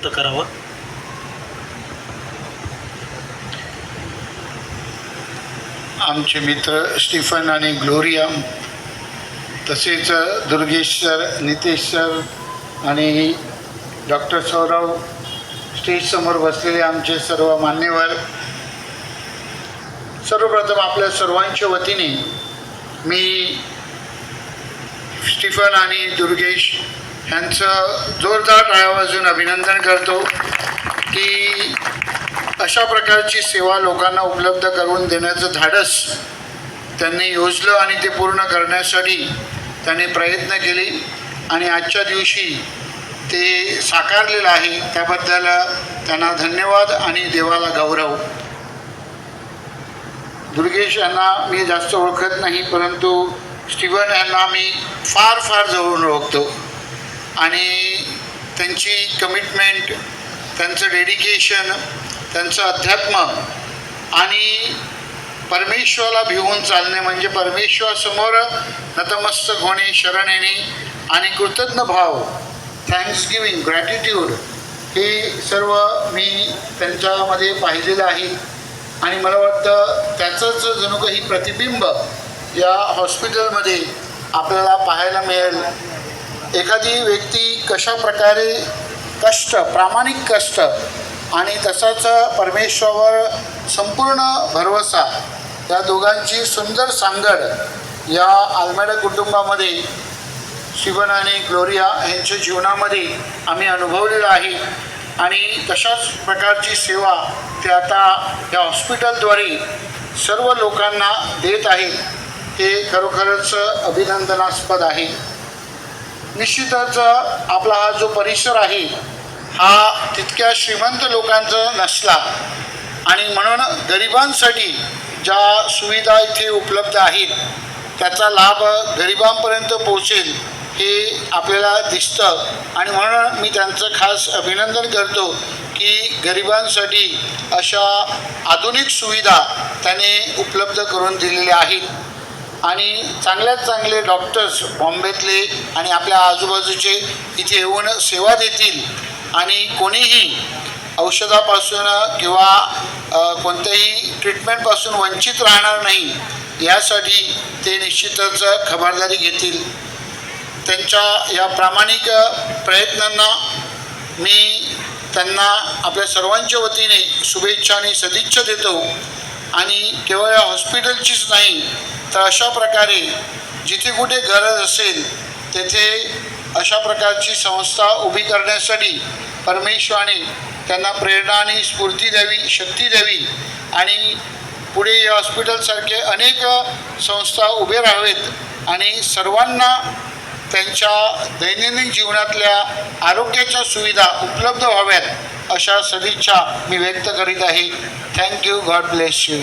व्यक्त करावा. आमचे मित्र स्टीफन आणि ग्लोरिया, तसेच दुर्गेश सर, नितेश सर आणि डॉक्टर सौरव, स्टेजसमोर बसलेले आमचे सर्व मान्यवर, सर्वप्रथम आपल्या सर्वांच्या वतीने मी स्टीफन आणि दुर्गेश यांचं जोरदार टाळ्या वाजवून अभिनंदन करतो की अशा प्रकारची सेवा लोकांना उपलब्ध करून देण्याचं धाडस त्यांनी योजलं आणि ते पूर्ण करण्यासाठी त्यांनी प्रयत्न केले आणि आजच्या दिवशी ते साकारलेलं आहे. त्याबद्दल त्यांना धन्यवाद आणि देवाला गौरव. दुर्गेश यांना मी जास्त ओळखत नाही, परंतु स्टीवन यांना मी फार फार जवळून ओळखतो आणि त्यांची कमिटमेंट, त्यांचं डेडिकेशन, त्यांचं अध्यात्म आणि परमेश्वराला भिवून चालणे म्हणजे परमेश्वरासमोर नतमस्तक होणे, शरण येणे आणि कृतज्ञ भाव, थँक्सगिव्हिंग, ग्रॅटिट्यूड, हे सर्व मी त्यांच्यामध्ये पाहिलेलं आहे आणि मला वाटतं त्याचंच जणू काही प्रतिबिंब या हॉस्पिटलमध्ये आपल्याला पाहायला मिळेल. एखादी व्यक्ती कशा प्रकारे कष्ट, प्रामाणिक कष्ट आणि तसाच परमेश्वरावर संपूर्ण भरवसा, या दोघांची सुंदर सांगड या आल्मेडा कुटुंबामध्ये स्टीफन आणि ग्लोरिया यांच्या जीवनामध्ये आम्ही अनुभवलेलं आहे आणि तशाच प्रकारची सेवा ते आता या हॉस्पिटलद्वारे सर्व लोकांना देत आहेत. ते खरोखरच अभिनंदनास्पद आहे. निश्चितच आपला हा जो परिसर आहे हा तितक्या श्रीमंत लोकांचा नसला आणि म्हणून गरिबांसाठी ज्या सुविधा इथे उपलब्ध आहेत त्याचा लाभ गरिबांपर्यंत पोहोचेल हे आपल्याला दिसतं आणि म्हणून मी त्यांचं खास अभिनंदन करतो की गरिबांसाठी अशा आधुनिक सुविधा त्याने उपलब्ध करून दिलेल्या आहेत आणि चांगल्यात चांगले डॉक्टर्स बॉम्बेतले आणि आपल्या आजूबाजूचे इथे येऊन सेवा देतील आणि कोणीही औषधापासून किंवा कोणत्याही ट्रीटमेंटपासून वंचित राहणार नाही यासाठी ते निश्चितच खबरदारी घेतील. त्यांच्या या प्रामाणिक प्रयत्नांना मी त्यांना आपल्या सर्वांच्या वतीने शुभेच्छा आणि सदिच्छा देतो आणि केवळ या हॉस्पिटलचीच नाही तर अशा प्रकारे जिथे कुठे गरज असेल तेथे अशा प्रकारची संस्था उभी करण्यासाठी परमेश्वराने त्यांना प्रेरणा आणि स्फूर्ती द्यावी, शक्ती द्यावी आणि पुढे या हॉस्पिटलसारखे अनेक संस्था उभे राहावेत आणि सर्वांना त्यांच्या दैनंदिन जीवनातल्या आरोग्याच्या सुविधा उपलब्ध व्हाव्यात अशा सदिच्छा मी व्यक्त करीत आहे. थँक्यू. God bless you.